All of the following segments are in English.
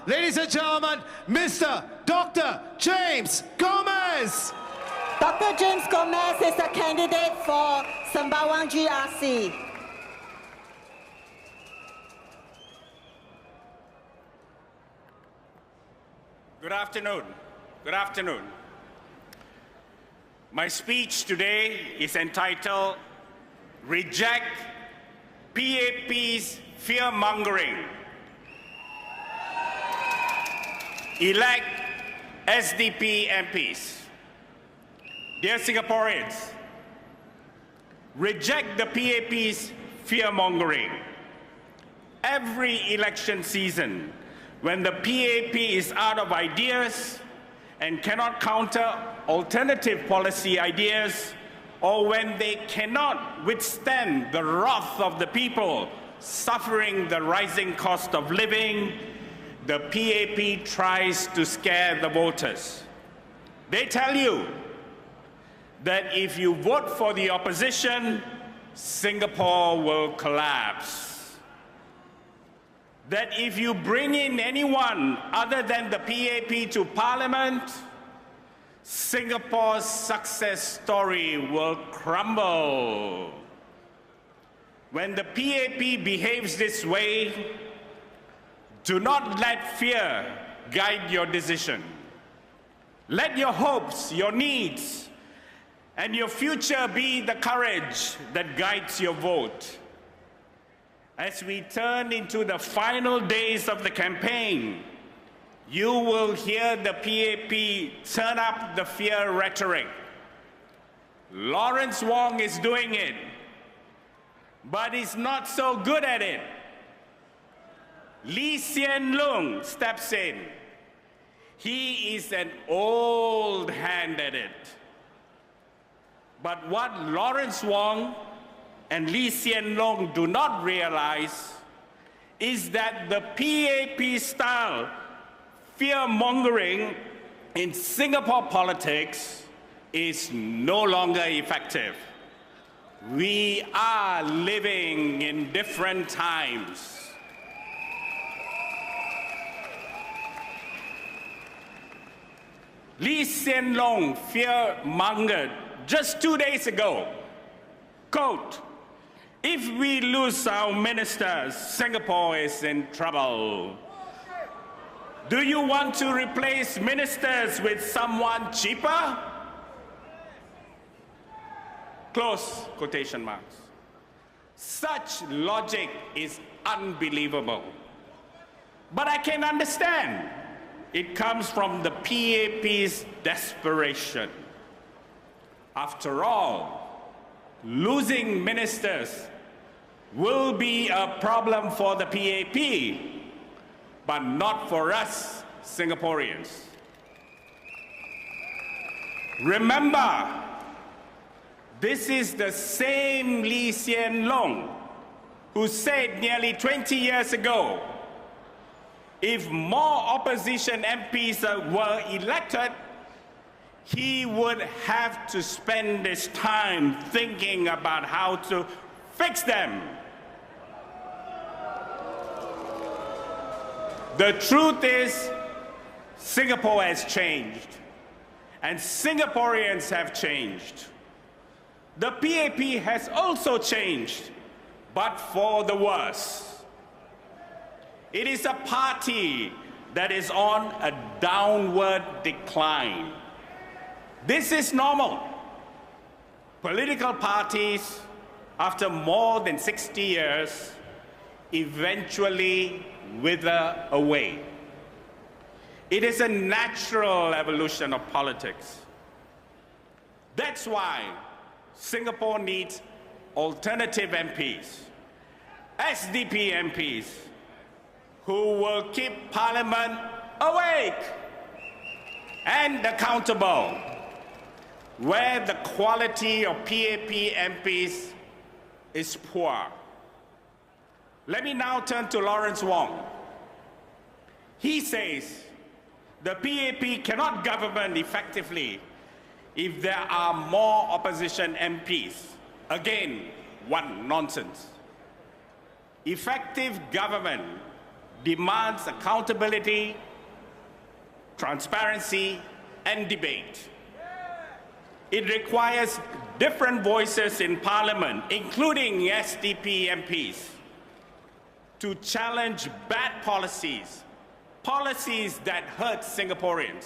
Ladies and gentlemen, Mr. Dr. James Gomez. Dr. James Gomez is a candidate for Sembawang GRC. Good afternoon. Good afternoon. My speech today is entitled Reject PAP's Fearmongering. Elect SDP MPs. Dear Singaporeans, reject the PAP's fearmongering. Every election season, when the PAP is out of ideas and cannot counter alternative policy ideas, or when they cannot withstand the wrath of the people suffering the rising cost of living, the PAP tries to scare the voters. They tell you that if you vote for the opposition, Singapore will collapse. That if you bring in anyone other than the PAP to Parliament, Singapore's success story will crumble. When the PAP behaves this way, do not let fear guide your decision. Let your hopes, your needs, and your future be the courage that guides your vote. As we turn into the final days of the campaign, you will hear the PAP turn up the fear rhetoric. Lawrence Wong is doing it, but he's not so good at it. Lee Hsien Loong steps in. He is an old hand at it. But what Lawrence Wong and Lee Hsien Loong do not realize is that the PAP-style fear-mongering in Singapore politics is no longer effective. We are living in different times. Lee Hsien Loong fear-mongered just 2 days ago. Quote, "If we lose our ministers, Singapore is in trouble. Do you want to replace ministers with someone cheaper?" Close quotation marks. Such logic is unbelievable. But I can understand. It comes from the PAP's desperation. After all, losing ministers will be a problem for the PAP, but not for us Singaporeans. Remember, this is the same Lee Hsien Loong who said nearly 20 years ago, if more opposition MPs were elected, he would have to spend his time thinking about how to fix them. The truth is, Singapore has changed, and Singaporeans have changed. The PAP has also changed, but for the worse. It is a party that is on a downward decline. This is normal. Political parties, after more than 60 years, eventually wither away. It is a natural evolution of politics. That's why Singapore needs alternative MPs, SDP MPs, who will keep Parliament awake and accountable, where the quality of PAP MPs is poor. Let me now turn to Lawrence Wong. He says the PAP cannot govern effectively if there are more opposition MPs. Again, one nonsense. Effective government demands accountability, transparency, and debate. It requires different voices in Parliament, including SDP MPs, to challenge bad policies, policies that hurt Singaporeans.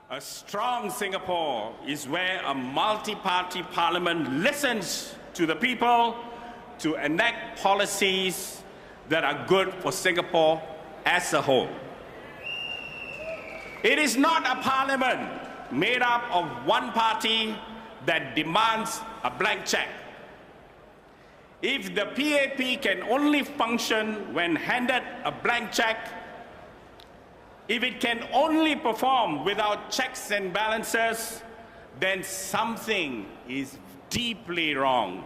A strong Singapore is where a multi-party parliament listens to the people to enact policies that are good for Singapore as a whole. It is not a parliament made up of one party that demands a blank check. If the PAP can only function when handed a blank check, if it can only perform without checks and balances, then something is deeply wrong.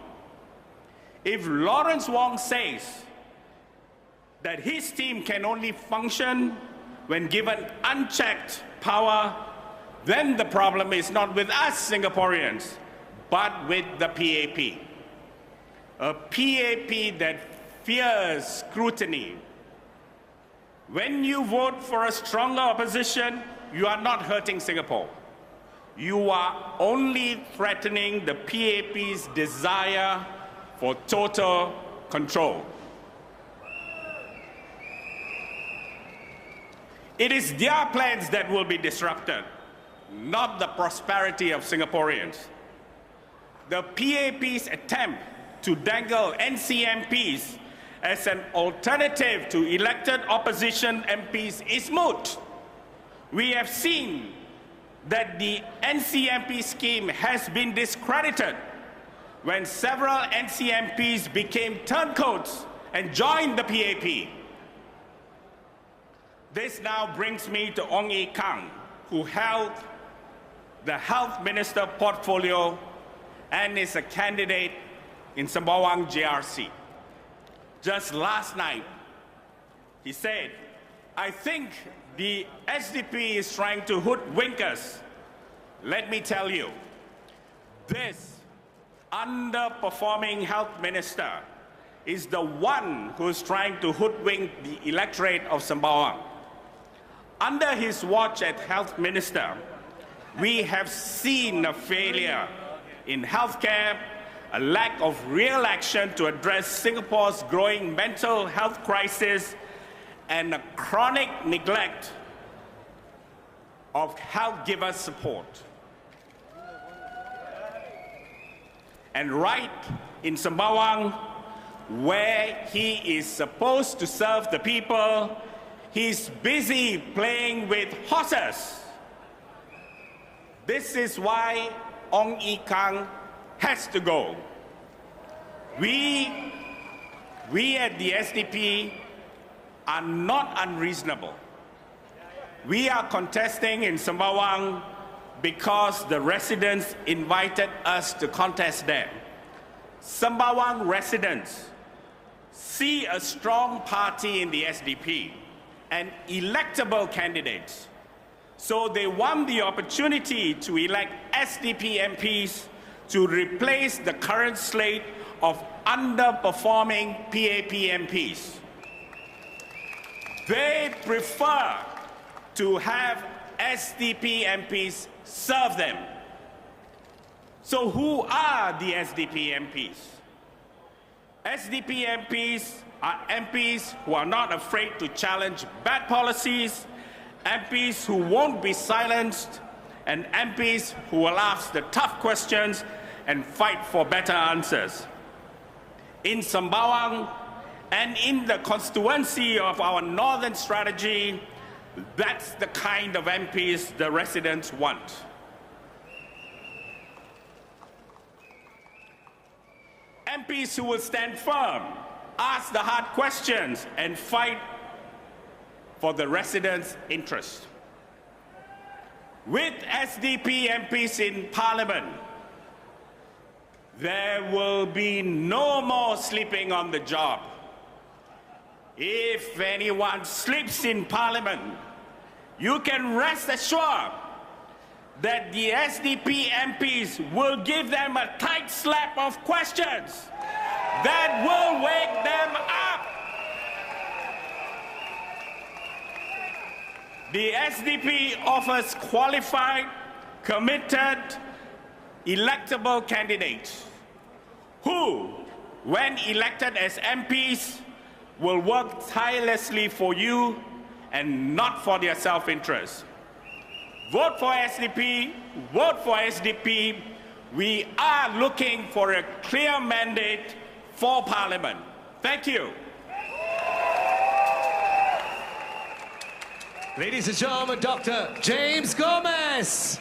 If Lawrence Wong says that his team can only function when given unchecked power, then the problem is not with us Singaporeans, but with the PAP. A PAP that fears scrutiny. When you vote for a stronger opposition, you are not hurting Singapore. You are only threatening the PAP's desire for total control. It is their plans that will be disrupted, not the prosperity of Singaporeans. The PAP's attempt to dangle NCMPs as an alternative to elected opposition MPs is moot. We have seen that the NCMP scheme has been discredited when several NCMPs became turncoats and joined the PAP. This now brings me to Ong Ye Kung, who held the Health Minister portfolio and is a candidate in Sembawang JRC. Just last night, he said, I think the SDP is trying to hoodwink us. Let me tell you, this underperforming health minister is the one who's trying to hoodwink the electorate of Sembawang. Under his watch as health minister, we have seen a failure in healthcare, a lack of real action to address Singapore's growing mental health crisis, and a chronic neglect of health giver support. And right in Sembawang, where he is supposed to serve the people, he's busy playing with horses. This is why Ong Ye Kung has to go. We at the SDP are not unreasonable. We are contesting in Sembawang because the residents invited us to contest there. Sembawang residents see a strong party in the SDP and electable candidates. So they want the opportunity to elect SDP MPs to replace the current slate of underperforming PAP MPs. They prefer to have SDP MPs serve them. So who are the SDP MPs? SDP MPs are MPs who are not afraid to challenge bad policies, MPs who won't be silenced, and MPs who will ask the tough questions and fight for better answers. In Sembawang and in the constituency of our northern strategy, that's the kind of MPs the residents want. MPs who will stand firm, ask the hard questions, and fight for the residents' interest. With SDP MPs in Parliament, there will be no more sleeping on the job. If anyone sleeps in Parliament, you can rest assured that the SDP MPs will give them a tight slap of questions that will wake them up. The SDP offers qualified, committed, electable candidates who, when elected as MPs, will work tirelessly for you and not for their self-interest. Vote for SDP, vote for SDP. We are looking for a clear mandate for Parliament. Thank you. Ladies and gentlemen, Dr. James Gomez.